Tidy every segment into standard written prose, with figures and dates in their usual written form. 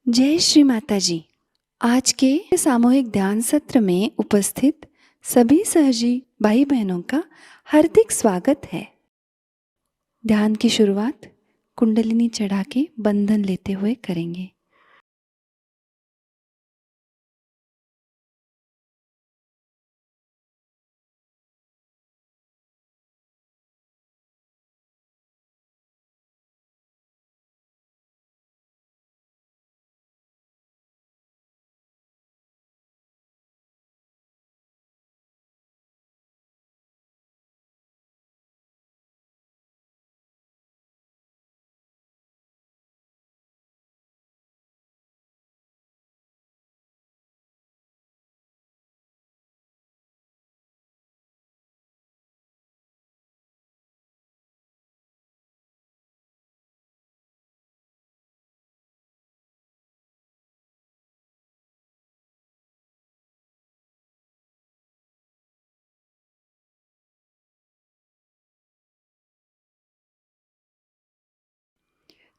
जय श्री माता जी। आज के सामूहिक ध्यान सत्र में उपस्थित सभी सहजी भाई बहनों का हार्दिक स्वागत है। ध्यान की शुरुआत कुंडलिनी चढ़ा के बंधन लेते हुए करेंगे।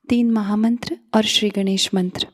तीन महामंत्र और श्री गणेश मंत्र।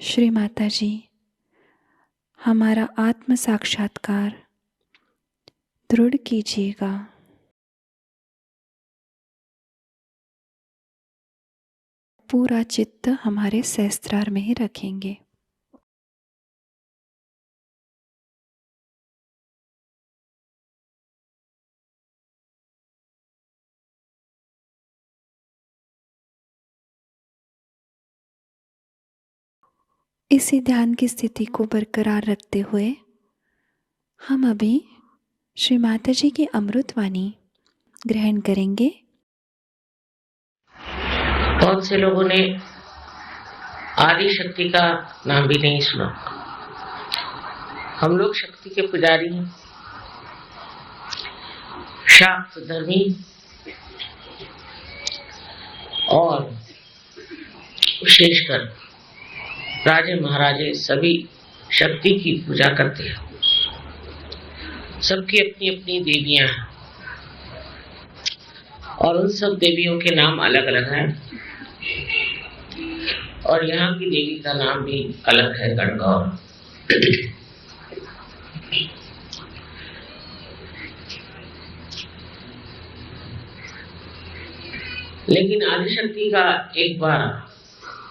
श्री माता जी, हमारा आत्म साक्षात्कार दृढ़ कीजिएगा। पूरा चित्त हमारे सहस्त्रार में ही रखेंगे। इसी ध्यान की स्थिति को बरकरार रखते हुए हम अभी श्री माता जी की अमृतवाणी ग्रहण करेंगे। बहुत से लोगों ने आदि शक्ति का नाम भी नहीं सुना। हम लोग शक्ति के पुजारी हैं, शाक्त धर्मी और विशेषकर राजे महाराजे सभी शक्ति की पूजा करते हैं। सबकी अपनी अपनी देवियां हैं और उन सब देवियों के नाम अलग अलग हैं और यहाँ की देवी का नाम भी अलग है, गणगौर। लेकिन आदिशक्ति का एक बार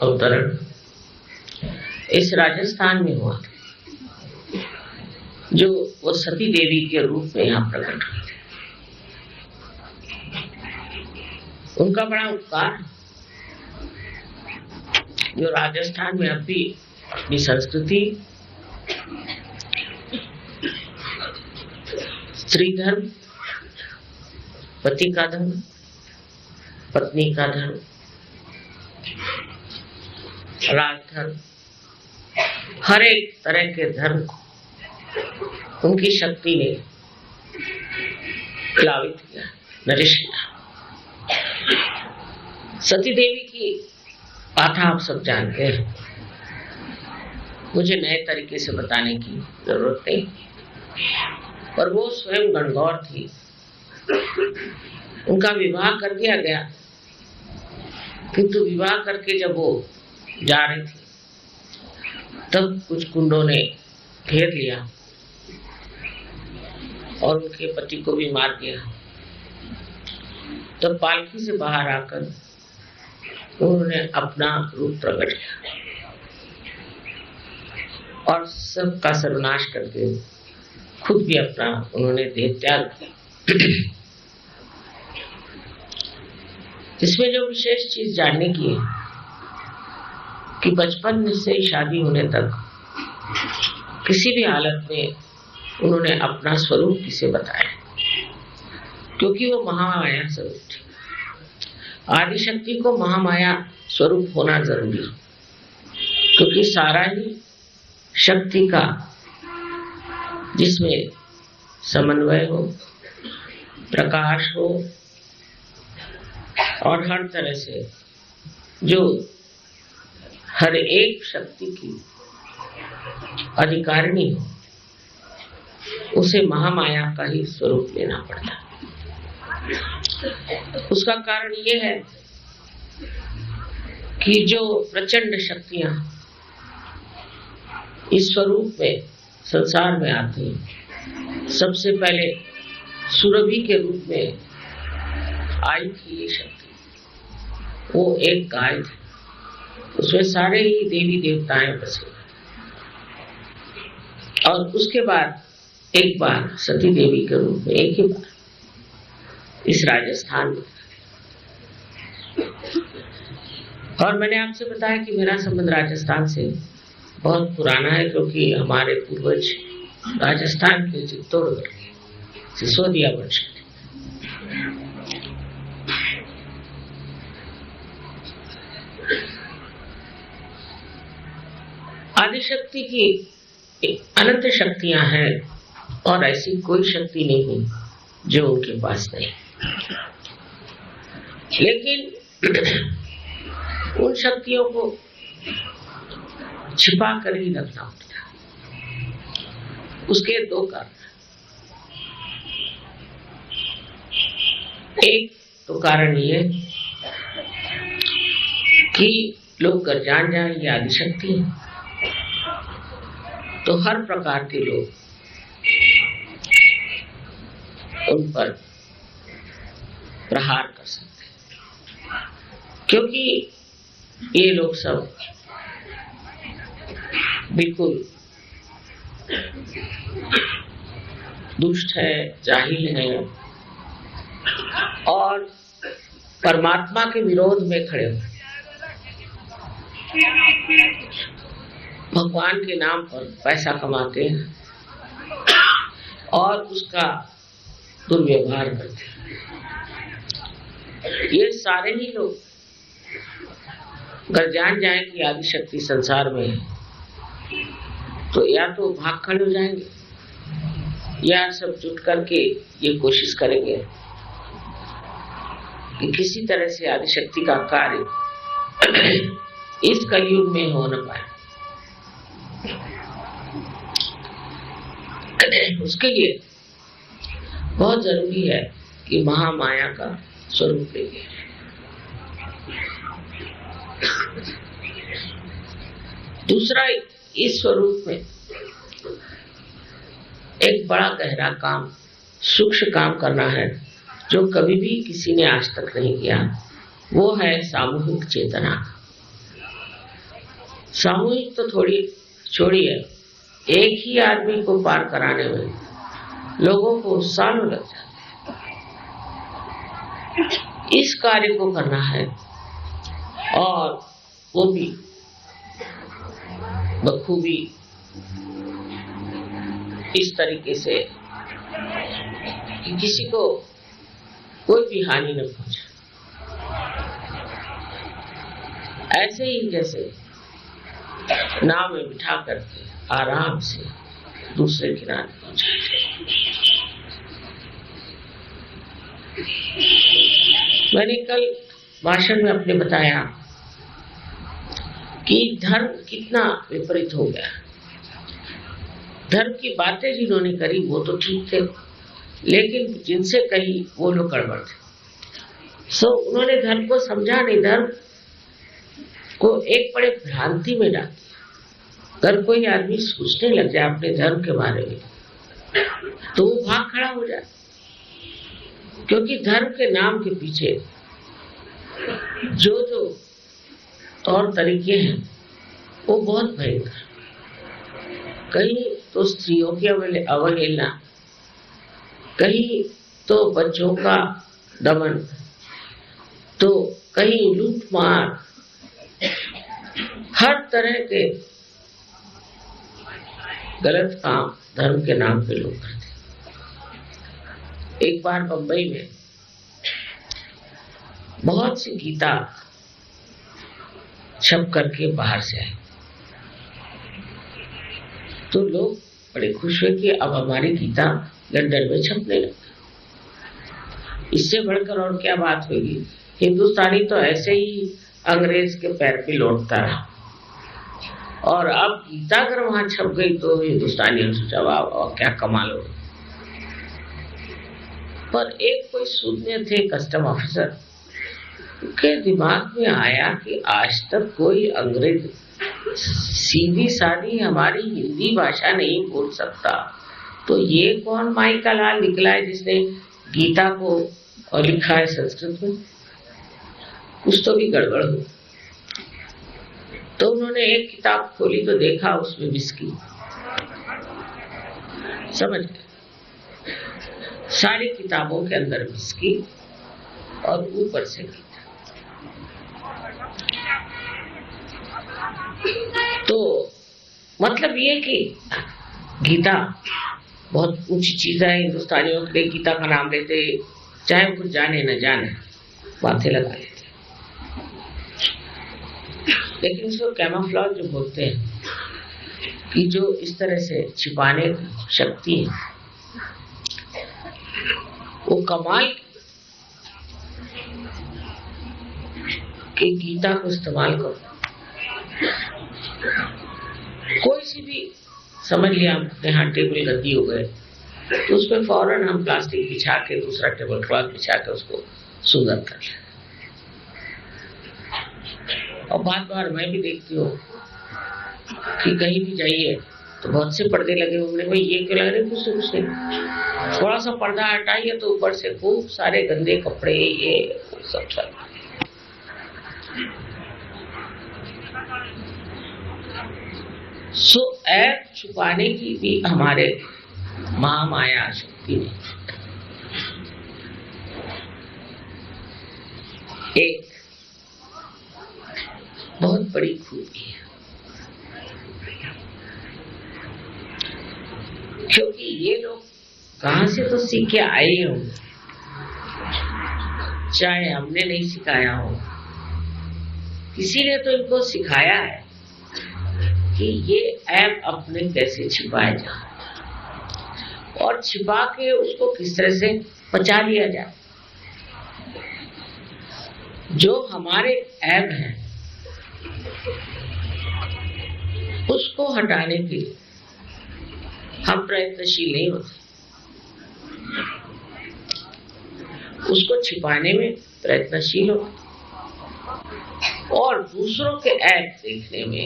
अवतरण इस राजस्थान में हुआ था, जो वो सती देवी के रूप में यहाँ प्रकट हुई थी। उनका बड़ा उपकार जो राजस्थान में अब भी अपनी संस्कृति, स्त्री धर्म, पति का धर्म, पत्नी का धर्म, राजधर्म, हर एक तरह के धर्म को उनकी शक्ति ने प्लावित किया, नरिश किया। सती देवी की गाथा आप सब जानते हैं, मुझे नए तरीके से बताने की जरूरत नहीं, पर वो स्वयं गणगौर थी। उनका विवाह कर दिया गया, किंतु विवाह करके जब वो जा रही थी तब कुछ गुंडों ने घेर लिया और उनके पति को भी मार दिया। तब पालकी से बाहर आकर उन्होंने अपना रूप प्रकट किया और सबका सर्वनाश करके खुद भी अपना उन्होंने देह त्याग किया। इसमें जो विशेष चीज जानने की है कि बचपन से शादी होने तक किसी भी हालत में उन्होंने अपना स्वरूप किसे बताया, क्योंकि वो महामाया स्वरूप थी। आदिशक्ति को महामाया स्वरूप होना जरूरी है, क्योंकि सारा ही शक्ति का जिसमें समन्वय हो, प्रकाश हो और हर तरह से जो हर एक शक्ति की अधिकारिणी हो, उसे महामाया का ही स्वरूप लेना पड़ता है। उसका कारण ये है कि जो प्रचंड शक्तियां इस स्वरूप में संसार में आती हैं, सबसे पहले सुरभि के रूप में आई थी ये शक्ति। वो एक गाय थी, उसमें सारे ही देवी देवताएं बसे और उसके बाद एक बार सती देवी के रूप में एक ही बार इस राजस्थान में। और मैंने आपसे बताया कि मेरा संबंध राजस्थान से बहुत पुराना है, क्योंकि हमारे पूर्वज राजस्थान के चित्तौड़गढ़ सिसोदिया वंश के। आदिशक्ति की अनंत शक्तियां हैं और ऐसी कोई शक्ति नहीं है जो उनके पास नहीं। लेकिन उन शक्तियों को छिपा कर ही रखना होता है। उसके दो कारण। एक तो कारण ये कि लोग कर जान जाए ये आदिशक्ति है, तो हर प्रकार के लोग उन पर प्रहार कर सकते हैं, क्योंकि ये लोग सब बिल्कुल दुष्ट है, जाहिल है और परमात्मा के विरोध में खड़े हुए, भगवान के नाम पर पैसा कमाते हैं और उसका दुर्व्यवहार करते हैं। ये सारे ही लोग अगर जान जाए कि आदिशक्ति संसार में है तो या तो भाग खड़े हो जाएंगे या सब जुट करके ये कोशिश करेंगे कि किसी तरह से आदिशक्ति का कार्य इस कलयुग में हो न पाए। उसके लिए बहुत जरूरी है कि महामाया का स्वरूप लेंगे। दूसरा, इस स्वरूप में एक बड़ा गहरा काम, सूक्ष्म काम करना है जो कभी भी किसी ने आज तक नहीं किया, वो है सामूहिक चेतना। सामूहिक तो थोड़ी छोड़िए, एक ही आदमी को पार कराने में लोगों को सालों लग जाते हैं। इस कार्य को करना है और वो भी बखूबी इस तरीके से कि किसी को कोई भी हानि न पहुंचे। ऐसे ही जैसे नाव में बिठा करके आराम से दूसरे किनारे पहुंचाते। मैंने कल भाषण में अपने बताया कि धर्म कितना विपरीत हो गया। धर्म की बातें जिन्होंने करी वो तो ठीक थे, लेकिन जिनसे कही वो लोग गड़बड़ थे। उन्होंने धर्म को समझा नहीं, धर्म को एक बड़े भ्रांति में डाल दिया। अगर कोई आदमी सोचने लग जाए अपने धर्म के बारे में तो वो भाग खड़ा हो जाए, क्योंकि धर्म के नाम के पीछे जो जो तौर तरीके हैं वो बहुत भयंकर। कहीं तो स्त्रियों की अवहेलना, कहीं तो बच्चों का दमन, तो कहीं लूटमार, हर तरह के गलत काम धर्म के नाम पे लोग करते। एक बार बंबई में बहुत सी गीता छप करके बाहर से आई, तो लोग बड़े खुश हुए कि अब हमारी गीता लंदन में छपने लगी। इससे बढ़कर और क्या बात होगी। हिंदुस्तानी तो ऐसे ही अंग्रेज के पैर पे लौटता रहा, और अब गीता अगर वहां छप गई तो हिंदुस्तानियों ने सोचा वाह क्या कमाल हो। पर एक कोई सूदने थे कस्टम ऑफिसर के दिमाग में आया कि आज तक कोई अंग्रेज सीधी सादी हमारी हिंदी भाषा नहीं बोल सकता, तो ये कौन माई का लाल निकला है जिसने गीता को लिखा है संस्कृत में। कुछ तो भी गड़बड़ हो। तो उन्होंने एक किताब खोली तो देखा उसमें विस्की, समझ गए। सारी किताबों के अंदर विस्की और ऊपर से गीता। तो मतलब ये कि गीता बहुत ऊंची चीज है। हिंदुस्तानियों के लिए गीता का नाम लेते, चाहे वो कुछ जाने न जाने, माथे लगा लेते। लेकिन उसको कैमोफ्लेज जो बोलते हैं कि जो इस तरह से छिपाने की शक्ति है, वो कमाल की गीता को इस्तेमाल करो। कोई सी भी समझ लिया अपने यहाँ टेबल गद्दी हो गए तो उस पर फौरन हम प्लास्टिक बिछा के दूसरा टेबल क्लॉथ बिछा के उसको सुंदर कर लें। और बार बार मैं भी देखती हूँ कि कहीं भी जाइए तो बहुत से पर्दे लगे होंगे, भाई ये क्यों लग रहे, कुछ नहीं। थोड़ा सा पर्दा हटाइए तो ऊपर से खूब सारे गंदे कपड़े, ये सब चल। सो ऐप छुपाने की भी हमारे महामाया शक्ति ने एक बहुत बड़ी खूबी है, क्योंकि ये लोग कहां से तो सीख के आए होंगे, चाहे हमने नहीं सिखाया हो, किसी ने तो इनको सिखाया है कि ये ऐप अपने कैसे छिपाया जाए और छिपा के उसको किस तरह से बचा लिया जाए। जो हमारे ऐप हैं उसको हटाने के लिए हम प्रयत्नशील नहीं होते, उसको छिपाने में प्रयत्नशील होते और दूसरों के ऐप देखने में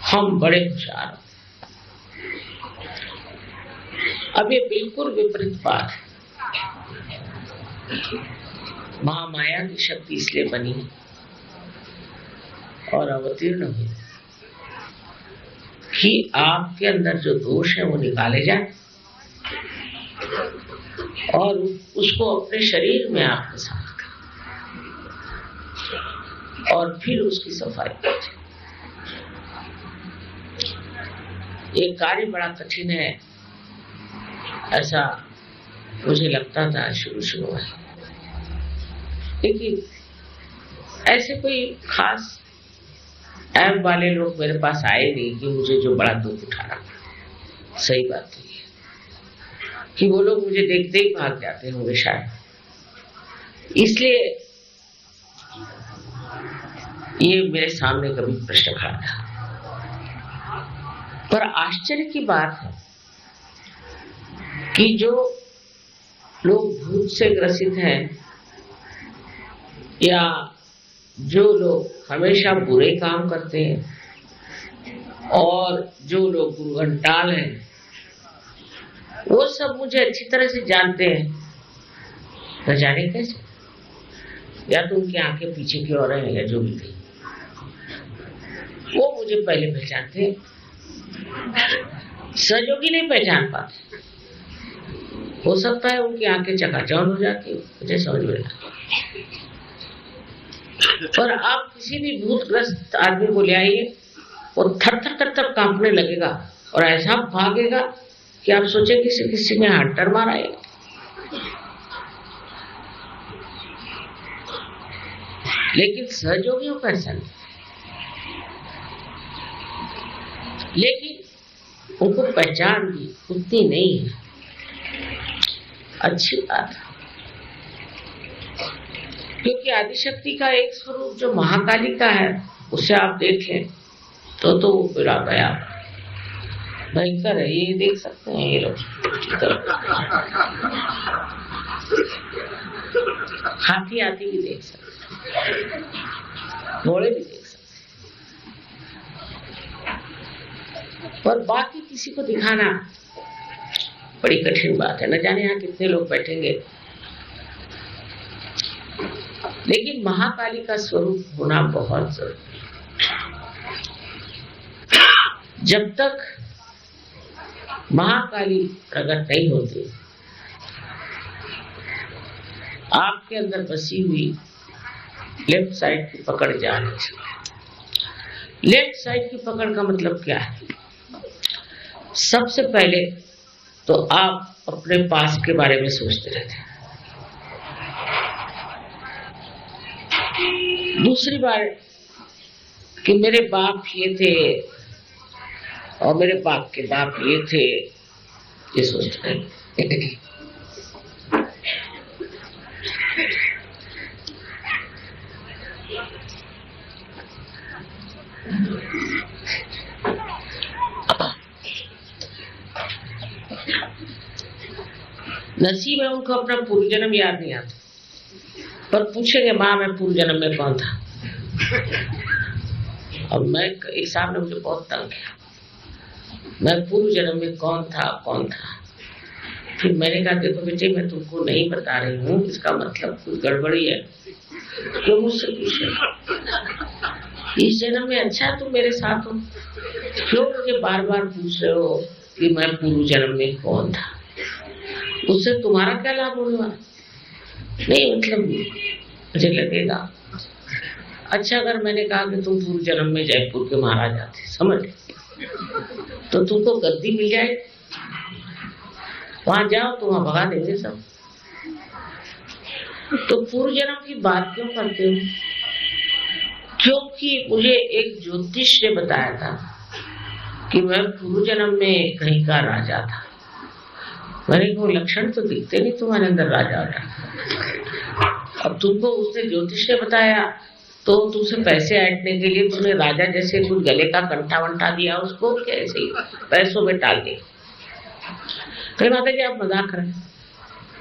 हम बड़े होशियार होते। अब ये बिल्कुल विपरीत बात है। महामाया की शक्ति इसलिए बनी और अवतीर्ण हुई कि आपके अंदर जो दोष है वो निकाले जाए और उसको अपने शरीर में आत्मसात करें और फिर उसकी सफाई करें। ये कार्य बड़ा कठिन है, ऐसा मुझे लगता था शुरू में, लेकिन ऐसे कोई खास ऐप वाले लोग मेरे पास आए नहीं कि मुझे जो बड़ा दुख उठाना पड़ा। सही बात है कि वो लोग मुझे देखते ही भाग जाते होंगे शायद, इसलिए ये मेरे सामने कभी प्रश्न खड़ा था। पर आश्चर्य की बात है कि जो लोग भूत से ग्रसित हैं या जो लोग हमेशा बुरे काम करते हैं और जो लोग गुरुघंटाल हैं, वो सब मुझे अच्छी तरह से जानते हैं। न जाने कैसे, या तो उनकी आंखें पीछे की ओर हैं या जो भी थी, वो मुझे पहले पहचानते हैं। सहयोगी नहीं पहचान पाते, हो सकता है उनकी आंखें चकाचौंध हो जाती, मुझे समझ में आता। पर आप किसी भी भूतग्रस्त आदमी को ले आइए, वो थर थर कांपने लगेगा और ऐसा भागेगा कि आप सोचे किसी ने हंटर मारा है। लेकिन सहयोगियों का ऐसा नहीं, लेकिन उनको पहचान भी उतनी नहीं है। अच्छी बात है, क्योंकि आदिशक्ति का एक स्वरूप जो महाकाली का है उसे आप देखें तो वो पूरा गया भयंकर है। ये देख सकते हैं, ये लोग हाथी भी देख सकते हैं, घोड़े भी देख सकते हैं, पर बाकी किसी को दिखाना बड़ी कठिन बात है। न जाने यहाँ कितने लोग बैठेंगे, लेकिन महाकाली का स्वरूप होना बहुत जरूरी है। जब तक महाकाली प्रकट नहीं होती, आपके अंदर बसी हुई लेफ्ट साइड की पकड़ जानी चाहिए। लेफ्ट साइड की पकड़ का मतलब क्या है? सबसे पहले तो आप अपने पास के बारे में सोचते रहते हैं। दूसरी बार कि मेरे बाप ये थे और मेरे बाप के बाप ये थे, ये सोचते हैं। नसीब है उनको अपना पूर्व जन्म याद नहीं आता, पर पूछेंगे माँ मैं पूर्व जन्म में कौन था। अब मैं एक साहब ने मुझे बहुत तंग किया, मैं पूर्व जन्म में कौन था। फिर मैंने कहा देखो बेटे, मैं तुमको नहीं बता रही हूँ, इसका मतलब कुछ गड़बड़ी है। क्यों मुझसे पूछ रहे? इस जन्म में अच्छा तुम मेरे साथ हो, क्यों मुझे बार बार पूछ रहे हो कि मैं पूर्व जन्म में कौन था? उससे तुम्हारा क्या लाभ होने वाला? नहीं, मतलब मुझे लगेगा अच्छा अगर मैंने कहा कि तुम पूर्व जन्म में जयपुर के महाराजा थे, समझ, तो तुमको गद्दी मिल जाए, वहां जाओ तो वहां भगा देंगे सब। तो पूर्व जन्म की बात क्यों करते हो? क्योंकि मुझे एक ज्योतिष ने बताया था कि मैं पूर्व जन्म में कहीं का राजा था। मैंने वो लक्षण तो दिखते नहीं तुम्हारे अंदर राजा का। अब तुमको उसने ज्योतिष ने बताया तो तुमसे पैसे ऐंठने के लिए तुमने राजा जैसे कुछ गले का कंठा वंठा दिया उसको, कैसे पैसों में टाल दे। कई माता जी आप मजाक कर रहे हैं।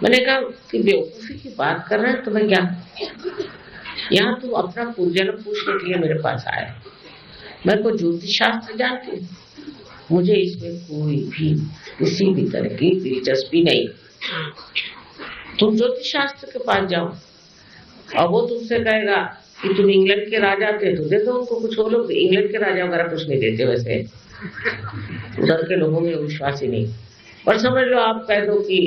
मैंने कहा कि बेवकूफी की बात कर रहे हैं तो मैं क्या, यहाँ तुम अपना पूर्वजन्म पूछने के लिए मेरे पास आए। मैं कोई ज्योतिष शास्त्र जानती हूँ? मुझे इसमें कोई भी किसी भी तरह की दिलचस्पी नहीं। तुम ज्योतिष शास्त्र के पास जाओ और वो तुमसे कहेगा कि तुम इंग्लैंड के राजा थे तो दे दो उनको कुछ। वो लोग इंग्लैंड के राजा वगैरह कुछ नहीं देते, वैसे उधर के लोगों में विश्वास ही नहीं। और समझ लो आप कह दो कि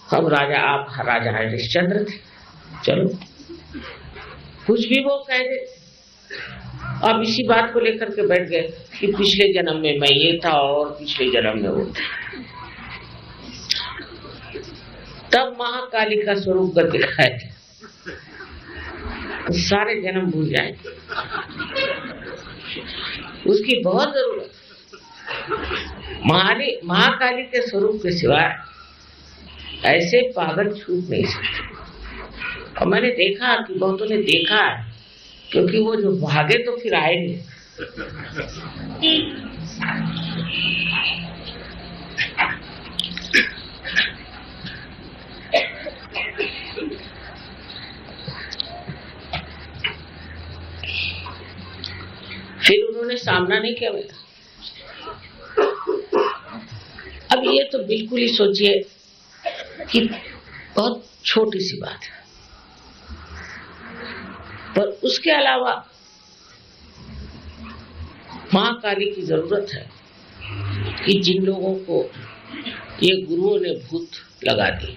हम राजा, आप राजा हरिश्चंद्र थे, चलो कुछ भी वो कह दे। अब इसी बात को लेकर के बैठ गए कि पिछले जन्म में मैं ये था और पिछले जन्म में वो था। तब महाकाली का स्वरूप कर दिखाया, सारे जन्म भूल जाएंगे। उसकी बहुत जरूरत। महाकाली के स्वरूप के सिवाय ऐसे पागल छूट नहीं सकते। और मैंने देखा कि बहुतों ने देखा है, क्योंकि वो जो भागे तो फिर आए नहीं। फिर उन्होंने सामना नहीं किया मेरा। अब ये तो बिल्कुल ही सोचिए कि बहुत छोटी सी बात है, पर उसके अलावा महाकाली की जरूरत है कि जिन लोगों को ये गुरुओं ने भूत लगा दिए।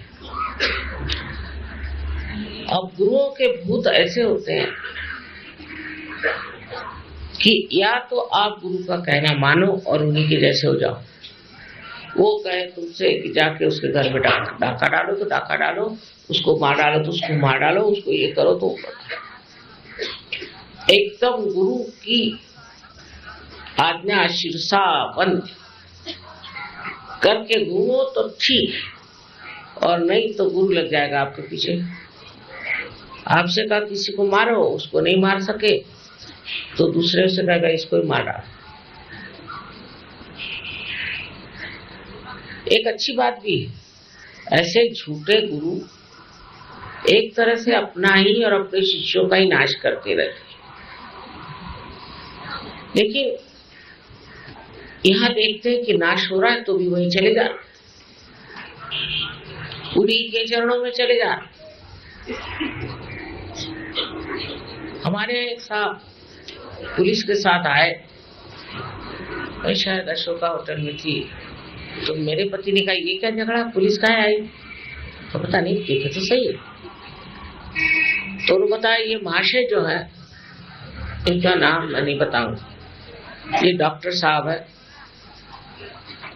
अब गुरुओं के भूत ऐसे होते हैं कि या तो आप गुरु का कहना मानो और उन्हीं के जैसे हो जाओ। वो कहे तुमसे कि जाके उसके घर में डाका डालो तो डाका डालो, उसको मार डालो तो उसको मार डालो, उसको ये करो तो एकदम गुरु की आज्ञा शीर्षा बंद करके घूमो तो ठीक, और नहीं तो गुरु लग जाएगा आपके पीछे। आपसे कहा किसी को मारो, उसको नहीं मार सके तो दूसरे से कहेगा इसको ही मार डालो। एक अच्छी बात भी है, ऐसे झूठे गुरु एक तरह से अपना ही और अपने शिष्यों का ही नाश करते रहते। लेकिन यहाँ देखते हैं कि नाश हो रहा है तो भी वहीं चले जा, उन्हीं के चरणों में चले जा। हमारे साहब पुलिस के साथ आए, मैं शायद अशोका होटल में थी, तो मेरे पति ने कहा ये क्या झगड़ा, पुलिस कहाँ आई? तो पता नहीं, देखे तो सही है। तो उन्होंने बताया ये महाशय जो है, इनका नाम मैं नहीं बताऊंगा, ये डॉक्टर साहब है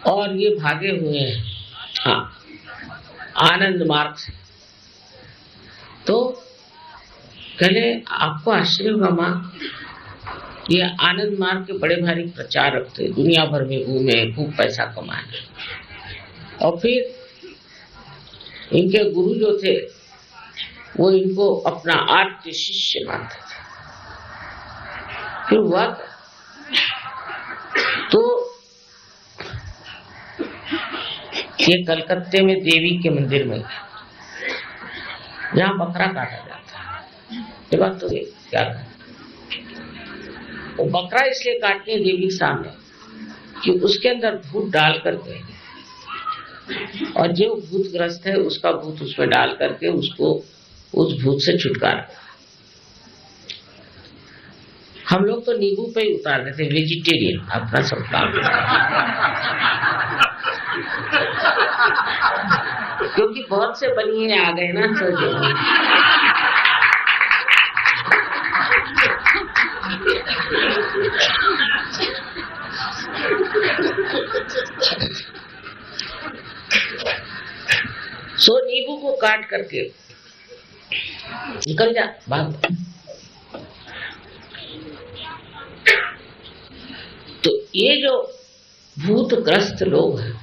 और ये भागे हुए हैं, हाँ, आनंद मार्ग से। तो कहले आपको आश्चर्य होगा माँ, ये आनंद मार्ग के बड़े भारी प्रचारक थे, दुनिया भर में घूमे, खूब पैसा कमाए। और फिर इनके गुरु जो थे वो इनको अपना आद्य शिष्य मानते थे। फिर हुआ तो ये कलकत्ते में देवी के मंदिर में जहाँ बकरा काटा जाता है, ये बात तो क्या वो बकरा इसलिए काटते हैं देवी के सामने कि उसके अंदर भूत डाल करके, और जो भूतग्रस्त है उसका भूत उसमें डाल करके उसको उस भूत से छुटकारा। हम लोग तो नींबू पे ही उतार देते, वेजिटेरियन अपना सब काम, क्योंकि बहुत से बनिए आ गए ना तो सो नींबू को काट करके निकल जा भाग। तो ये जो भूतग्रस्त लोग हैं,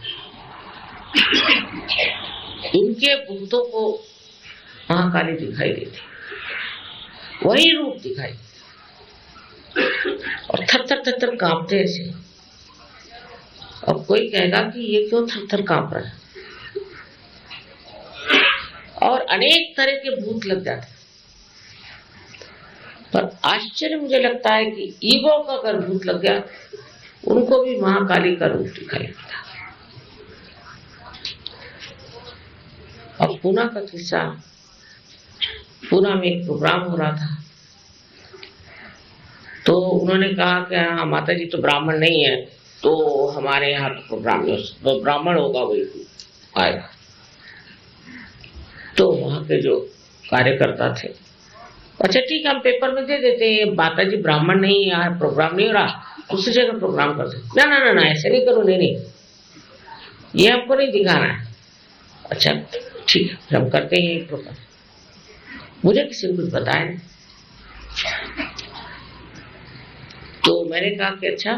इनके भूतों को महाकाली दिखाई देती, वही रूप दिखाई देती और थर थर थर थर कांपते ऐसे। अब कोई कहेगा कि ये क्यों थर थर कांप रहा है, और अनेक तरह के भूत लग जाते हैं। पर आश्चर्य मुझे लगता है कि ईगो का अगर भूत लग गया, उनको भी महाकाली का रूप दिखाई देता। अब पूना का किस्सा, पूना में एक प्रोग्राम हो रहा था, तो उन्होंने कहा कि हाँ माता जी तो ब्राह्मण नहीं है, तो हमारे यहाँ तो प्रोग्राम में तो ब्राह्मण होगा वही आएगा। तो वहां के जो कार्यकर्ता थे, अच्छा ठीक है हम पेपर में दे देते हैं, माता जी ब्राह्मण नहीं है, यहाँ प्रोग्राम नहीं हो रहा, दूसरी जगह प्रोग्राम कर दे। ना ना ना ना ऐसे नहीं करो, नहीं ये हमको नहीं दिखाना है। अच्छा ठीक है हम करते हैं प्रोग्राम। मुझे किसी ने कुछ बताया नहीं, तो मैंने कहा कि अच्छा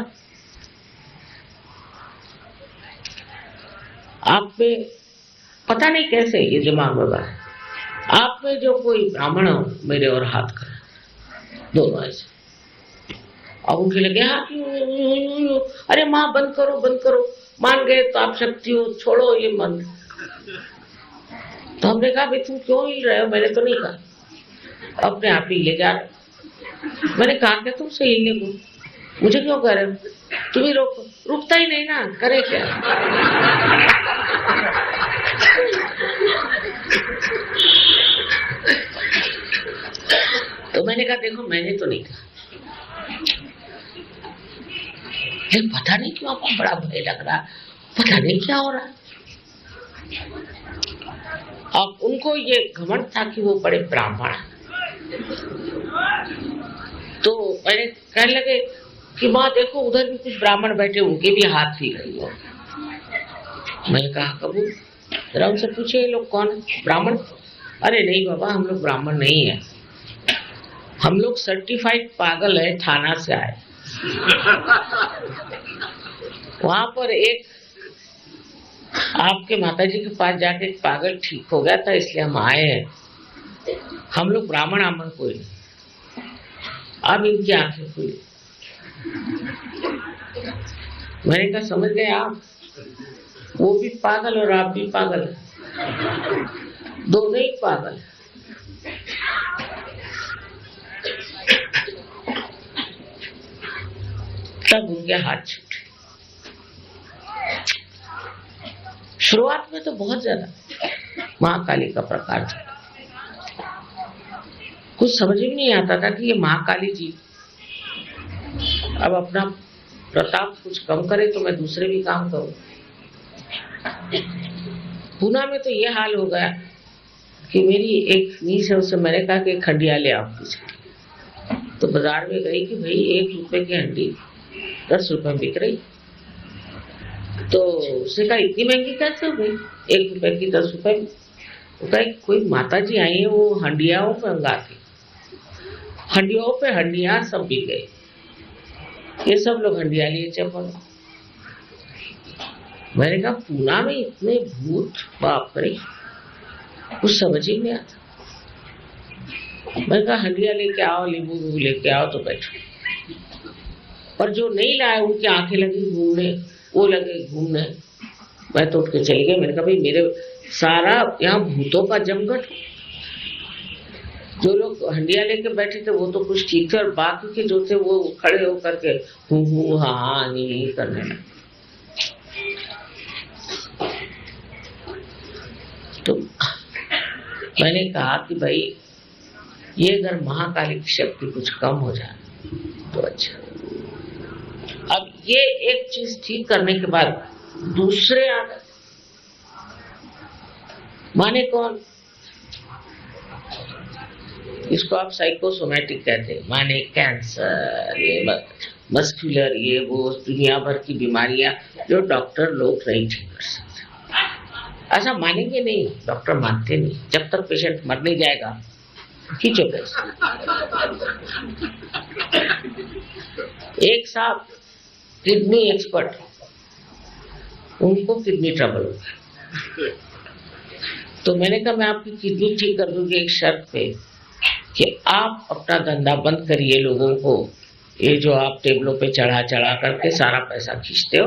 आप में पता नहीं कैसे ये दिमाग में बात, आप में जो कोई ब्राह्मण हो मेरे और हाथ कर दोनों ऐसे, अब उनके लगे हाँ क्यों, अरे माँ बंद करो, मान गए तो आप शक्ति हो, छोड़ो ये मन। तो हमने कहा भाई तुम क्यों हिल रहे हो, मैंने तो नहीं कहा, अपने आप ही ले जा रहे। मैंने कहा क्या तुमसे हिलने को, मुझे क्यों कह रहे हो, तुम ही रोको, रुकता ही नहीं ना, करे क्या। तो मैंने कहा देखो मैंने तो नहीं कहा, पता नहीं क्यों आपको बड़ा भय लग रहा, पता नहीं क्या हो रहा है। अब उनको ये घमंड था कि वो बड़े ब्राह्मण, तो मैंने कहने लगे कि माँ देखो उधर भी कुछ ब्राह्मण बैठे, उनके भी हाथ हिल रही हो। मैंने कहा कबूल, जरा उनसे पूछे ये लोग कौन है, ब्राह्मण? अरे नहीं बाबा हम लोग ब्राह्मण नहीं है, हम लोग सर्टिफाइड पागल है, थाना से आए। वहां पर एक आपके माताजी के पास जाके एक पागल ठीक हो गया था, इसलिए हम आए हैं, हम लोग ब्राह्मण आमन कोई नहीं। अब इनकी आंखें खुली, मैंने कहा समझ गए आप, वो भी पागल और आप भी पागल, दोनों ही पागल। तब उनके हाथ छूटे। शुरुआत में तो बहुत ज्यादा महाकाली का प्रकार था, कुछ समझ में नहीं आता था कि ये महाकाली जी अब अपना प्रताप कुछ कम करे तो मैं दूसरे भी काम करूं। पूना में तो ये हाल हो गया कि मेरी एक नीस है, उससे मैंने कहा कि खंडिया ले आओ किसी। तो बाजार में गई कि भाई 1 रुपए की हंडी 10 रुपए बिक रही, तो उसने कहा इतनी महंगी कैसे हो गई, 1 रुपए की 10 रुपए। वो कहा कोई माता जी आई है, वो हंडियाओं में अंगाती, हंडियों पे हंडिया सब बिक गए, ये सब लोग हंडिया लिए चपल। मैंने कहा पूना में इतने भूत, बाप रे, कुछ समझ ही नहीं आता। मैंने कहा हंडिया लेके आओ, नींबू लेके आओ, तो बैठो। और जो नहीं लाए उनकी आंखें लगी घूमने, वो लगे घूमने। मैं तो उठ के चली गई। मैंने कहा भाई मेरे सारा यहाँ भूतों का जमघट, जो लोग हंडिया लेके बैठे थे वो तो कुछ ठीक थे, और बाकी के जो थे वो खड़े होकर के हूँ हाँ नहीं करने लगे। तो मैंने कहा कि भाई ये अगर महाकाली की शक्ति कुछ कम हो जाए तो अच्छा। अब ये एक चीज ठीक करने के बाद दूसरे आ गए। माने कौन? इसको आप साइकोसोमैटिक कहते हैं। माने कैंसर, ये मस्कुलर, ये वो दुनिया भर की बीमारियां जो डॉक्टर लोग नहीं ठीक कर सकते। ऐसा मानेंगे नहीं, डॉक्टर मानते नहीं। जब तक पेशेंट मर नहीं जाएगा खींचो पैसे। एक साहब किडनी एक्सपर्ट, उनको किडनी ट्रबल हो गया, तो मैंने कहा मैं आपकी किडनी ठीक कर दूंगी एक शर्त पे कि आप अपना धंधा बंद करिए। लोगों को ये जो आप टेबलों पे चढ़ा चढ़ा करके सारा पैसा खींचते हो,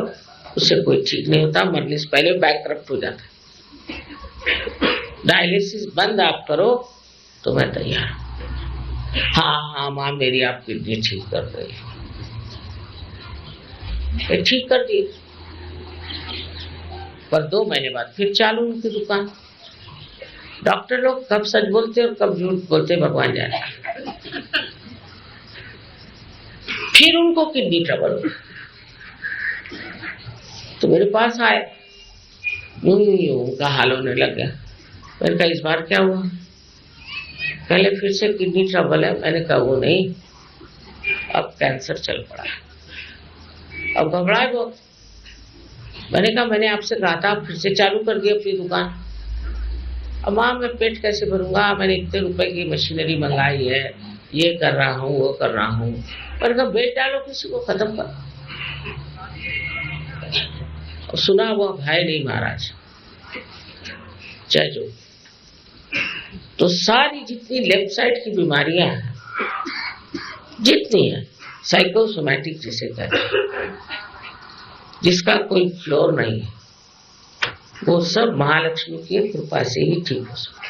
उससे कोई ठीक नहीं होता, मरने से पहले बैंकक्रप्ट हो जाता है। डायलिसिस बंद आप करो तो मैं तैयार हूं। हाँ माँ मेरी आप किडनी ठीक कर रही, ठीक कर दी। पर 2 महीने बाद फिर चालू उनकी दुकान। डॉक्टर लोग कब सच बोलते और कब झूठ बोलते भगवान जाने। फिर उनको किडनी ट्रबल हो, तो मेरे पास आए, उनका हाल होने लग गया। मैंने कहा इस बार क्या हुआ? पहले फिर से किडनी ट्रबल है। मैंने कहा वो नहीं, अब कैंसर चल पड़ा है। अब घबराए बहुत। मैंने कहा मैंने आपसे कहा था, फिर से चालू कर दिया अपनी दुकान। अब माँ मैं पेट कैसे भरूंगा? मैंने इतने रुपए की मशीनरी मंगाई है, ये कर रहा हूँ वो कर रहा हूँ। पर कहा बेच डालो, किसी को खत्म कर। सुना हुआ भाई नहीं महाराज, जय जो। तो सारी जितनी लेफ्ट साइड की बीमारियां हैं, जितनी है साइकोसोमैटिक जिसे कहते हैं, जिसका कोई फ्लोर नहीं है, वो सब महालक्ष्मी की कृपा से ही ठीक हो सकता।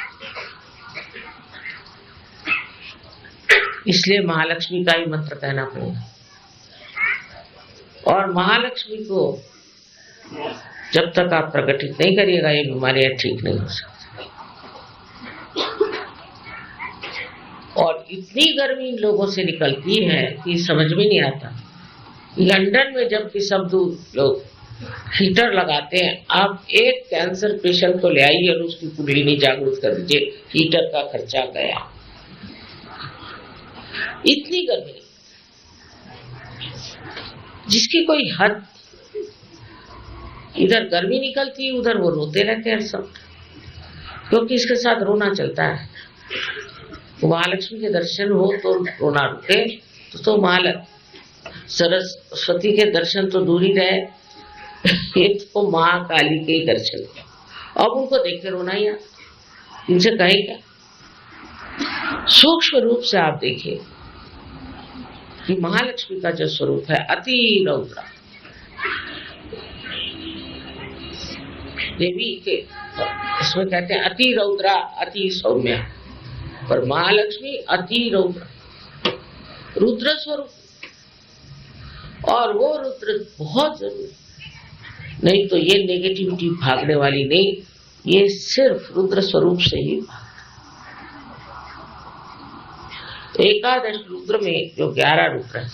इसलिए महालक्ष्मी का ही मंत्र कहना पड़ेगा। और महालक्ष्मी को जब तक आप प्रकटित नहीं करिएगा, ये बीमारियां ठीक नहीं हो सकती। और इतनी गर्मी इन लोगों से निकलती है कि समझ में नहीं आता। लंदन में जबकि सब लोग हीटर लगाते हैं, आप एक कैंसर पेशेंट को ले आइए और उसकी कुंडलिनी जागृत कर दीजिए, हीटर का खर्चा गया। इतनी गर्मी जिसकी कोई हद। इधर गर्मी निकलती है, उधर वो रोते रहते हैं सब, क्योंकि इसके साथ रोना चलता है। महालक्ष्मी के दर्शन हो तो रोना रुके, तो सरस्वती के दर्शन तो दूर ही रहे, एक तो महाकाली के ही दर्शन। अब उनको देख के रोना ही, इनसे कहें क्या। सूक्ष्म रूप से आप देखिए कि महालक्ष्मी का जो स्वरूप है अति रौद्र। देवी के इसमें कहते हैं अति रौद्रा अति सौम्या, पर महालक्ष्मी अति रौद्र, रुद्र स्वरूप। और वो रुद्र बहुत जरूरी, नहीं तो ये नेगेटिविटी भागने वाली नहीं, ये सिर्फ रुद्र स्वरूप से ही। एकादश रुद्र में जो 11 रुद्र है,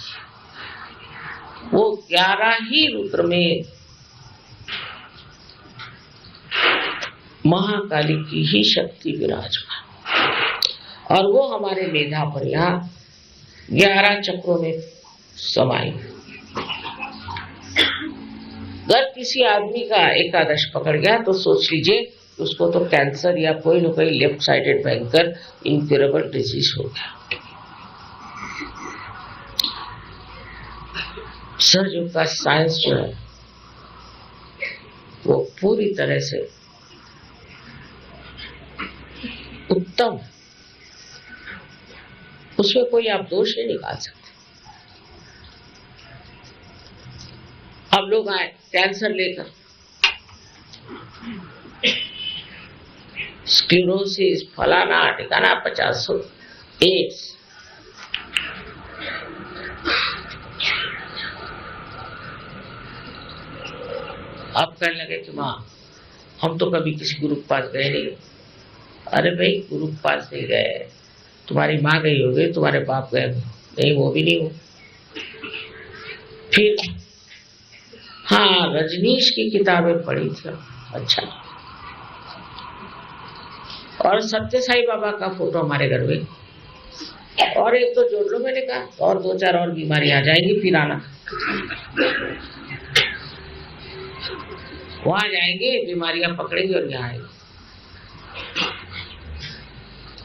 वो 11 ही रुद्र में महाकाली की ही शक्ति विराजमान, और वो हमारे मेधा पर यहाँ 11 चक्रों में समाई। अगर किसी आदमी का एकादश पकड़ गया तो सोच लीजिए उसको तो कैंसर या कोई न कोई लेफ्ट साइडेड भयंकर इनक्यूरेबल डिजीज हो गया। सरयोग का साइंस जो है वो पूरी तरह से उत्तम, उसमें कोई आप दोष नहीं निकाल सकते। अब लोग आए कैंसर लेकर, स्क्लेरोसिस फलाना ठिकाना 50 एड्स, अब कहने लगे कि माँ हम तो कभी किसी गुरु के पास गए नहीं, अरे भाई गुरु के पास नहीं गए, तुम्हारी माँ गई होगी, तुम्हारे बाप गए होंगे। नहीं, वो भी नहीं हो। फिर हाँ, रजनीश की किताबें पढ़ी थी। अच्छा, और सत्य साई बाबा का फोटो हमारे घर में, और एक तो जोड़ लो, मैंने कहा, और 2-4 और बीमारी आ जाएगी, फिर आना। वहां जाएंगे, बीमारियां पकड़ेंगे और यहाँ आएंगे।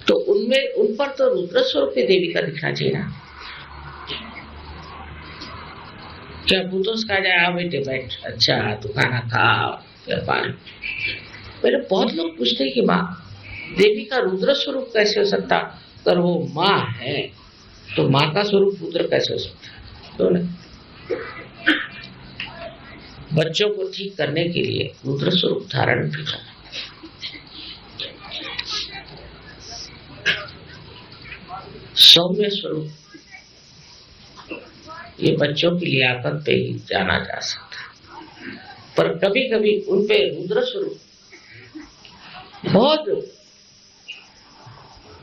तो उनमें, उन पर तो रुद्र स्वरूप की देवी का दिखना चाहिए ना। क्या भूतों से कहा जाए, आ बेटे बैठ, अच्छा तू खाना खा, क्या पान। मेरे बहुत लोग पूछते हैं कि माँ, देवी का रुद्र स्वरूप कैसे हो सकता? अगर वो माँ है तो माँ का स्वरूप रुद्र कैसे हो सकता? तो नहीं, बच्चों को ठीक करने के लिए रुद्र स्वरूप धारण भी करना। सौम्य स्वरूप, ये बच्चों की लियाकत पे ही जाना जा सकता है, पर कभी कभी उनपे रुद्र स्वरूप बहुत,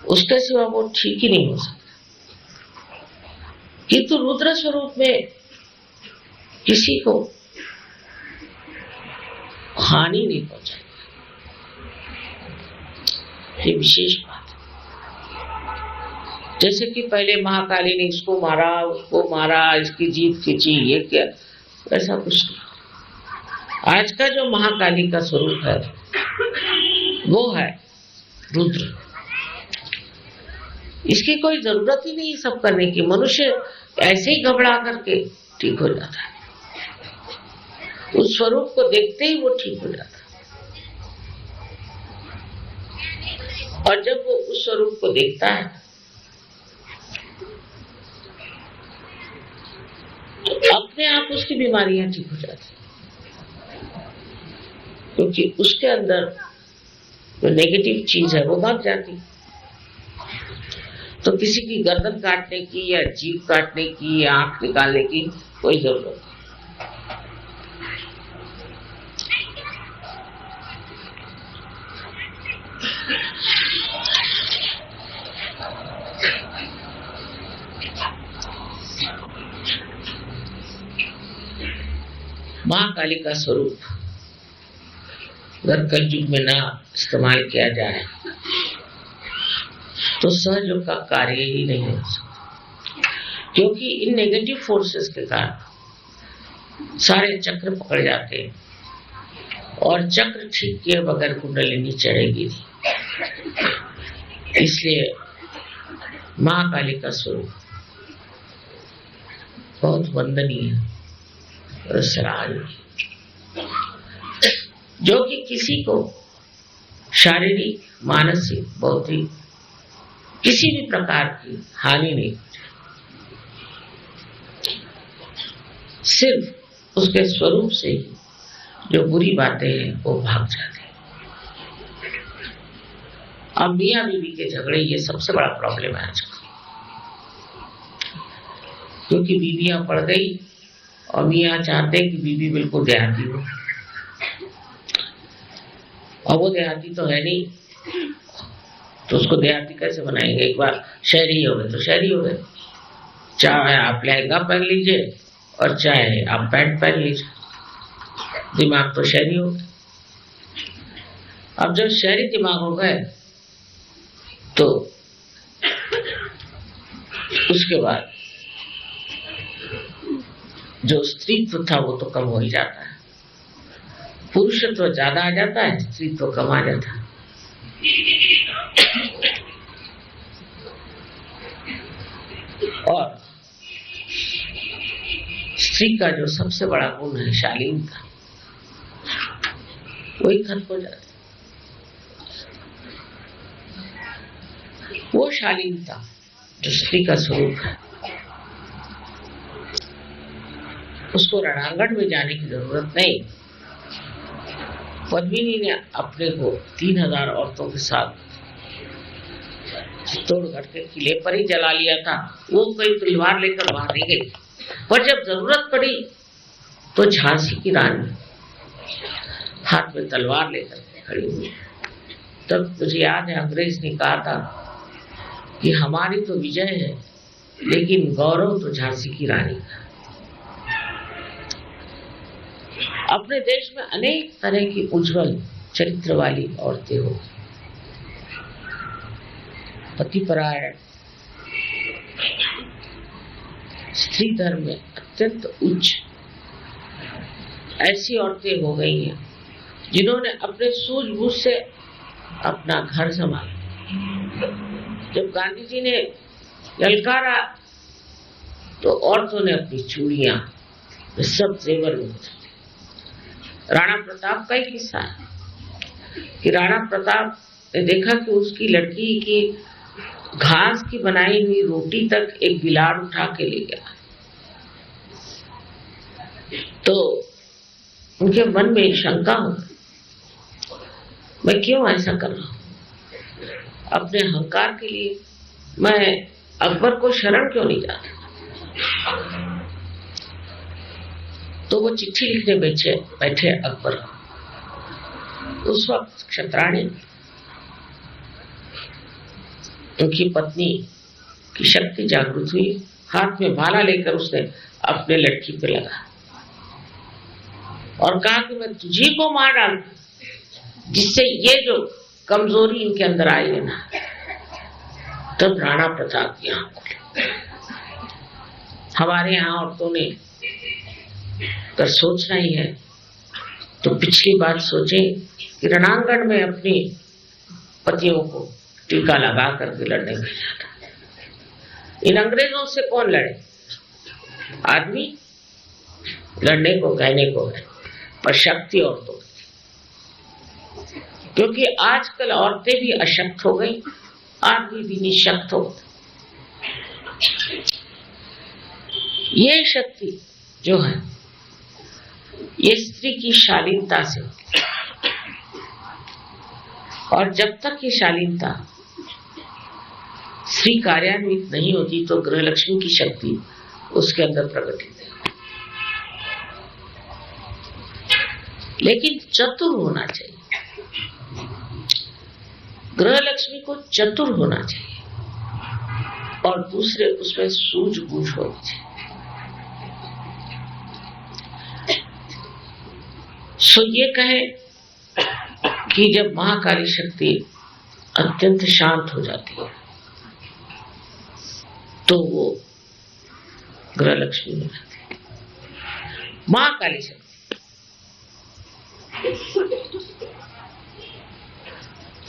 उसके सिवा वो ठीक ही नहीं हो सकता। किंतु रुद्र स्वरूप में किसी को हानि नहीं पहुंचाई, ये विशेष बात है। जैसे कि पहले महाकाली ने इसको मारा, उसको मारा, इसकी जीत खींची, ये क्या, ऐसा कुछ नहीं। आज का जो महाकाली का स्वरूप है वो है रुद्र। इसकी कोई जरूरत ही नहीं सब करने की, मनुष्य ऐसे ही घबरा करके ठीक हो जाता है। उस स्वरूप को देखते ही वो ठीक हो जाता है। और जब वो उस स्वरूप को देखता है तो अपने आप उसकी बीमारियां ठीक हो जाती है, क्योंकि उसके अंदर जो नेगेटिव चीज है वो भाग जाती। तो किसी की गर्दन काटने की या जीभ काटने की या आंख निकालने की कोई जरूरत नहीं। महाकाली का स्वरूप अगर कलयुग में ना इस्तेमाल किया जाए तो सहयोग का कार्य ही नहीं हो सकता, क्योंकि इन नेगेटिव फोर्सेस के कारण सारे चक्र पकड़ जाते हैं, और चक्र ठीक किए बगैर कुंडलिनी चढ़ेगी नहीं। इसलिए महाकाली का स्वरूप बहुत वंदनीय और सराहनीय, जो कि किसी को शारीरिक, मानसिक, बौद्धिक किसी भी प्रकार की हानि नहीं, सिर्फ उसके स्वरूप से ही जो बुरी बातें हैं वो भाग जाती हैं। अब मियाँ बीवी के झगड़े ये सबसे बड़ा प्रॉब्लम है आजकल, क्योंकि बीवियां पड़ गई और मियाँ चाहते हैं कि बीवी बिल्कुल देहाती हो, और वो देहाती तो है नहीं, तो उसको देहाती कैसे बनाएंगे? एक बार शहरी हो गए तो शहरी हो गए, चाहे आप लहंगा पहन लीजिए और चाहे आप पैंट पहन लीजिए, दिमाग तो शहरी हो गए। अब जब शहरी दिमाग हो गए तो उसके बाद जो स्त्रीत्व था वो तो कम हो ही जाता है, पुरुषत्व ज्यादा आ जाता है, स्त्रीत्व कम आ जाता है। और स्त्री का जो सबसे बड़ा गुण है शालीनता, वही खत्म हो जाता है। वो शालीनता जो स्त्री का स्वरूप है, उसको रणांगण में जाने की जरूरत नहीं। पद्मिनी ने अपने को 3000 औरतों के साथ चित्तौड़गढ़ के किले पर ही जला लिया था। वो कोई तलवार लेकर बाहर नहीं गई, पर जब जरूरत पड़ी तो झांसी की रानी हाथ में तलवार लेकर खड़ी हुई। तब मुझे याद है अंग्रेज ने कहा था कि हमारी तो विजय है, लेकिन गौरव तो झांसी की रानी का। अपने देश में अनेक तरह की उज्जवल चरित्र वाली औरतें हो, पतिपरायण, स्त्री धर्म में अत्यंत उच्च ऐसी औरतें हो गई हैं जिन्होंने अपने सूझबूझ से अपना घर संभाला। जब गांधी जी ने ललकारा तो औरतों ने अपनी चूड़ियां सब जेवर में बदले। राणा प्रताप का ही किस्सा है कि राणा प्रताप ने देखा कि उसकी लड़की की घास की बनाई हुई रोटी तक एक बिलाड़ उठा के ले गया, तो उनके मन में एक शंका हो, मैं क्यों ऐसा कर रहा हूं? अपने अहंकार के लिए मैं अकबर को शरण क्यों नहीं जाता? तो वो चिट्ठी लिखने बैठे अकबर। उस वक्त क्षत्राणी उनकी पत्नी की शक्ति जागृत हुई, हाथ में भाला लेकर उसने अपने लड़की पे लगा और कहा कि मैं तुझी को मार डालू, जिससे ये जो कमजोरी इनके अंदर आई है ना। तब राणा प्रताप की आंख खुली। हमारे यहाँ औरतों ने अगर सोचना ही है तो पिछली बार सोचे कि रणांगण में अपने पतियों को टीका लगा करके लड़ने भेजा था। इन अंग्रेजों से कौन लड़े? आदमी लड़ने को कहने को है, पर शक्ति औरतों, क्योंकि आजकल औरतें भी अशक्त हो गई, आदमी भी निशक्त हो। ये शक्ति जो है ये स्त्री की शालीनता से, और जब तक ये शालीनता स्त्री कार्यान्वित नहीं होती तो गृहलक्ष्मी की शक्ति उसके अंदर प्रकटित है। लेकिन चतुर होना चाहिए, गृहलक्ष्मी को चतुर होना चाहिए और दूसरे उसमें सूझबूझ होनी चाहिए। सो ये कहे कि जब महाकाली शक्ति अत्यंत शांत हो जाती है तो वो गृहलक्ष्मी हो जाती है। महाकाली शक्ति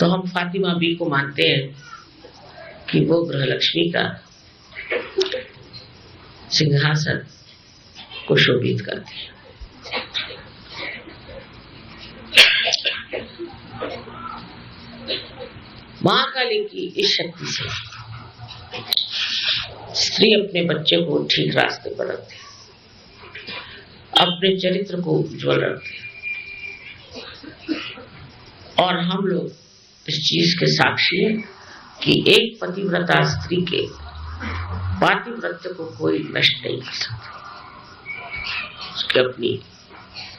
तो हम फातिमा बी को मानते हैं कि वो गृहलक्ष्मी का सिंहासन को शोभित करती है। महाकाली की इस शक्ति से स्त्री अपने बच्चे को ठीक रास्ते पर रखती है, अपने चरित्र को उज्ज्वल रखती है। और हम लोग इस चीज के साक्षी हैं कि एक पतिव्रता स्त्री के पातिव्रत्य को कोई नष्ट नहीं कर सकता। उसकी अपनी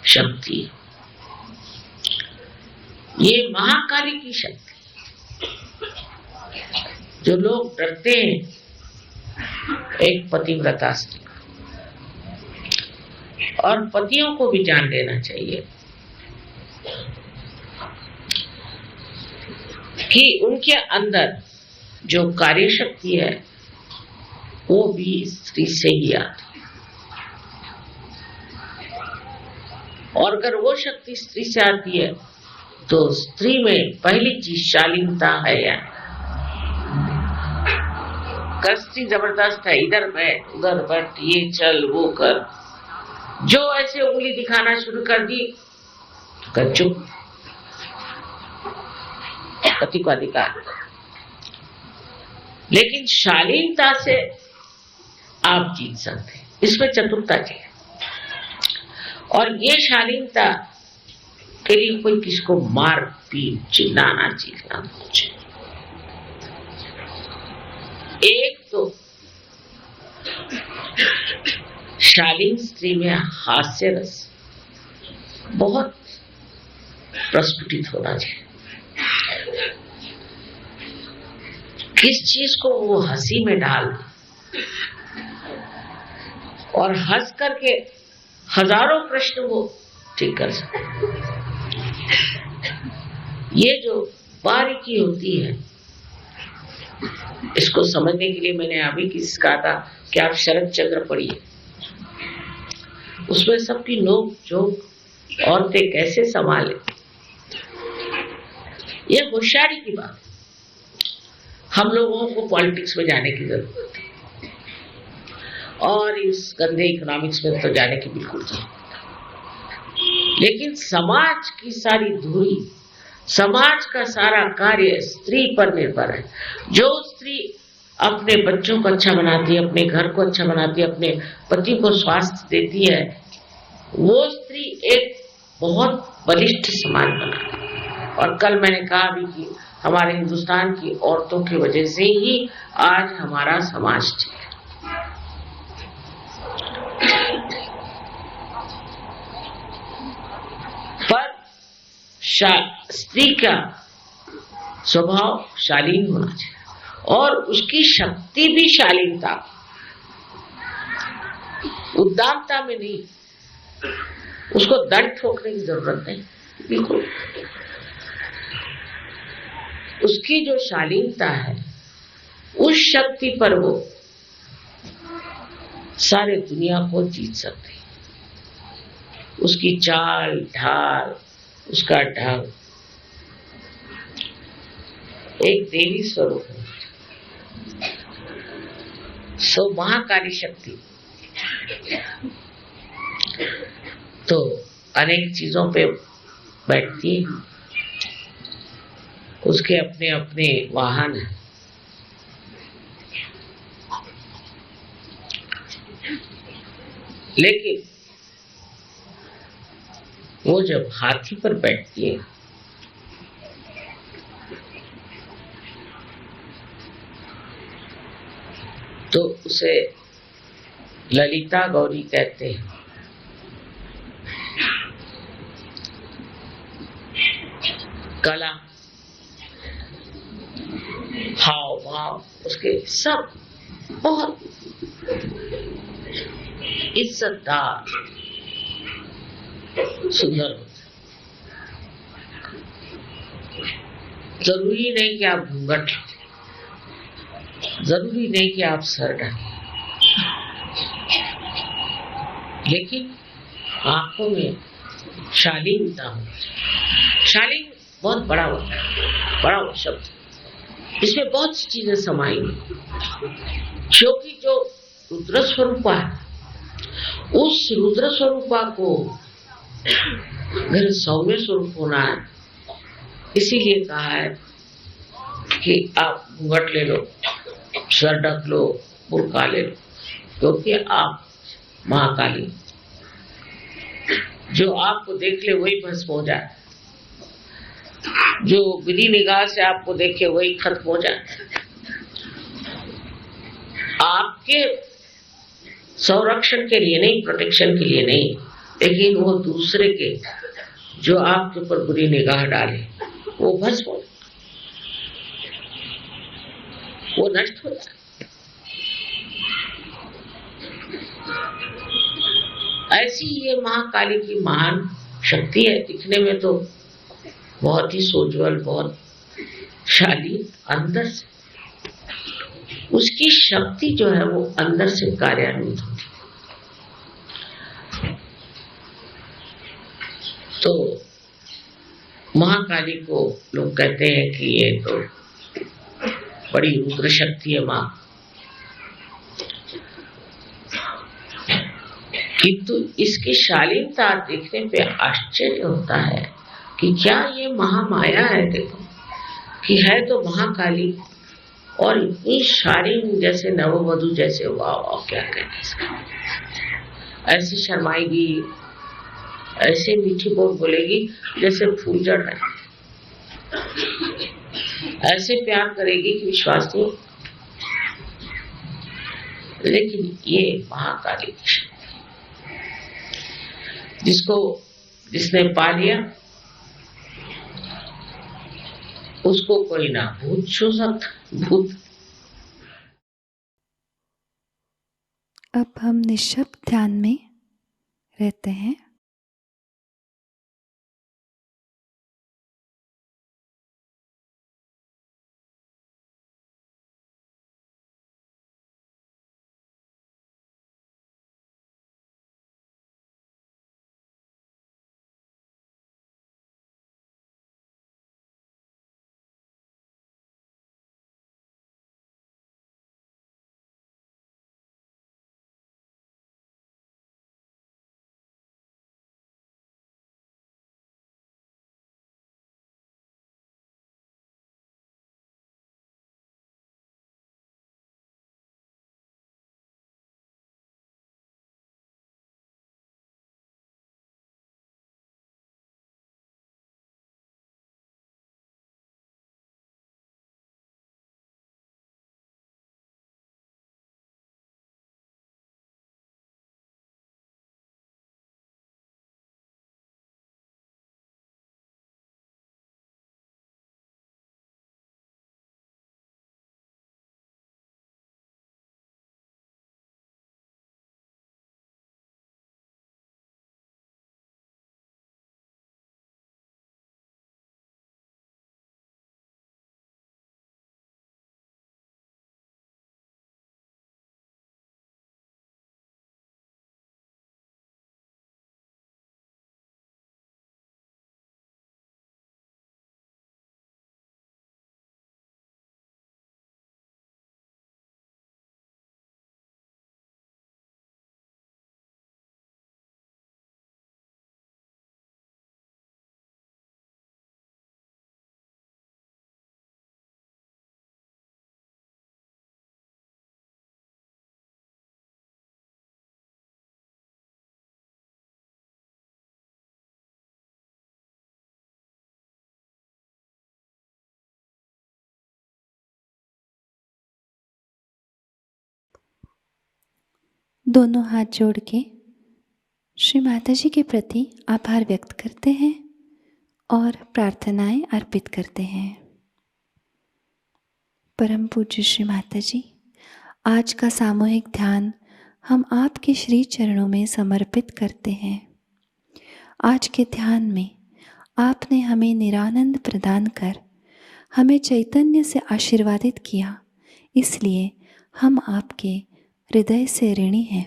शक्ति, ये महाकाली की शक्ति। जो लोग डरते हैं एक पतिव्रता स्त्री, और पतियों को भी जान लेना चाहिए कि उनके अंदर जो कार्य शक्ति है वो भी स्त्री से ही आती है। और अगर वो शक्ति स्त्री से आती है तो स्त्री में पहली चीज शालीनता है। या कस्ती जबरदस्त है, इधर बैठ उधर बैठ, ये चल वो कर, जो ऐसे उंगली दिखाना शुरू कर दी तो चुप, पति को अधिकार। लेकिन शालीनता से आप जीत सकते हैं, इसमें चतुरता चाहिए। और ये शालीनता के लिए कोई किसको मार पीट चिल्लाना चीखना चाहिए। एक तो शालीन स्त्री में हास्य रस बहुत प्रस्फुटित होना चाहिए। किस चीज को वो हंसी में डाल और हंस करके हजारों प्रश्न वो ठीक कर सकते। ये जो बारीकी होती है, इसको समझने के लिए मैंने अभी किसी कहा था कि आप शरद चंद्र पढ़िए, उसमें सबकी नोक झोंक औरतें कैसे संभाले, ये होशियारी की बात है। हम लोगों को पॉलिटिक्स में जाने की जरूरत है और इस गंदे इकोनॉमिक्स में तो जाने की बिल्कुल जरूरत है। लेकिन समाज की सारी धुरी, समाज का सारा कार्य स्त्री पर निर्भर है। जो स्त्री अपने बच्चों को अच्छा बनाती है, अपने घर को अच्छा बनाती है, अपने पति को स्वास्थ्य देती है, वो स्त्री एक बहुत बलिष्ठ समाज बनाती है। और कल मैंने कहा भी कि हमारे हिंदुस्तान की औरतों की वजह से ही आज हमारा समाज ठीक है। पर स्त्री का स्वभाव शालीन होना चाहिए और उसकी शक्ति भी शालीनता, उद्दामता में नहीं। उसको दंड ठोकने की जरूरत नहीं, बिल्कुल। उसकी जो शालीनता है, उस शक्ति पर वो सारे दुनिया को जीत सकती है। उसकी चाल ढाल, उसका ढंग एक देवी स्वरूप है। सो महाकाली शक्ति तो अनेक चीजों पे बैठती है, उसके अपने अपने वाहन हैं। लेकिन वो जब हाथी पर बैठती है तो उसे ललिता गौरी कहते हैं। कला, हाव भाव उसके सब बहुत इज्जतदार, सुंदर होते। जरूरी नहीं कि आप घूंघट, जरूरी नहीं कि आप सर ढकें, लेकिन आंखों में शालीनता हो। शालीन बहुत बड़ा शब्द, इसमें बहुत सी चीजें समाई हैं। क्योंकि जो रुद्र स्वरूपा है, उस रुद्र स्वरूपा को मेरे सौम्य स्वरूप होना है। इसीलिए कहा है कि आप घूंघट ले लो, सर ढक लो, बुर्का ले लो, क्योंकि आप महाकाली, जो आपको देख ले वही भस्म हो जाए, जो विधि निगाह से आपको देखे वही खत्म हो जाए। आपके संरक्षण के लिए नहीं, प्रोटेक्शन के लिए नहीं, लेकिन वो दूसरे के जो आपके ऊपर बुरी निगाह डाले वो भस्म हो, वो नष्ट हो जाए। ऐसी ये महाकाली की महान शक्ति है। दिखने में तो बहुत ही सोज्वल, बहुत शालीन, अंदर से उसकी शक्ति जो है वो अंदर से कार्यान्वित होती है। तो महाकाली को लोग कहते हैं कि ये तो बड़ी रुद्र शक्ति है मां, किंतु इसकी शालीनता देखने पे आश्चर्य होता है कि क्या ये महामाया है। देखो कि है तो महाकाली और इतनी शालीन, जैसे नववधु जैसे, वाह क्या कहते हैं। ऐसी शर्माएगी, ऐसे मीठी बोल बोलेगी जैसे फूल जड़ है, ऐसे प्यार करेगी कि विश्वास नहीं। लेकिन ये महाकाली की शक्ति, जिसने पा लिया उसको कोई ना भूत छू सकता। भूत अब हम निःशब्द ध्यान में रहते हैं। दोनों हाथ जोड़ के श्री माता जी के प्रति आभार व्यक्त करते हैं और प्रार्थनाएं अर्पित करते हैं। परम पूज्य श्री माता जी, आज का सामूहिक ध्यान हम आपके श्री चरणों में समर्पित करते हैं। आज के ध्यान में आपने हमें निरानंद प्रदान कर हमें चैतन्य से आशीर्वादित किया, इसलिए हम आपके हृदय से ऋणी हैं।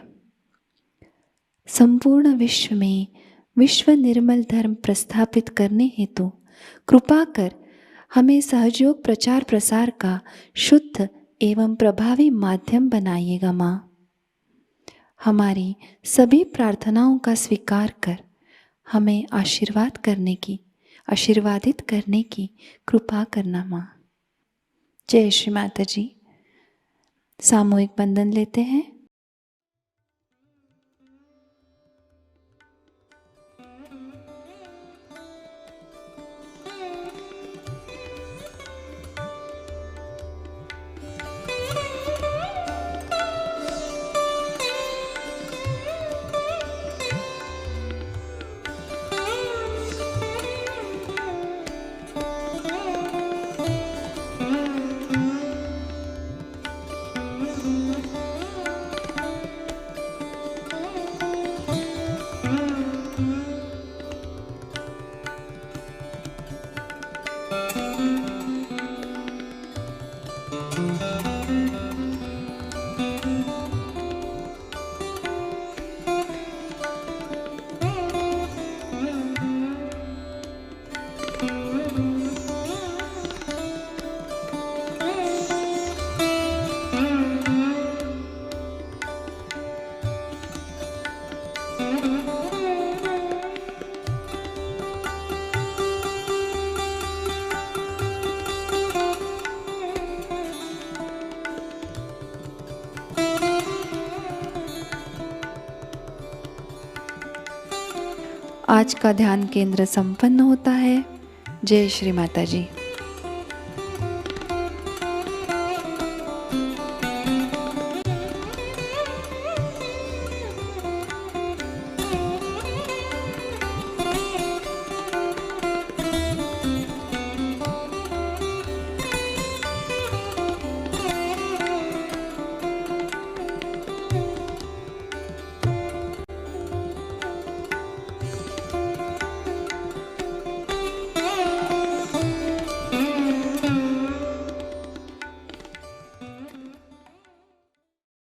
संपूर्ण विश्व में विश्व निर्मल धर्म प्रस्थापित करने हेतु कृपा कर हमें सहयोग प्रचार प्रसार का शुद्ध एवं प्रभावी माध्यम बनाइएगा माँ। हमारी सभी प्रार्थनाओं का स्वीकार कर हमें आशीर्वादित करने की कृपा करना माँ। जय श्री माता जी। सामूहिक बंधन लेते हैं। आज का ध्यान केंद्र संपन्न होता है। जय श्री माता जी।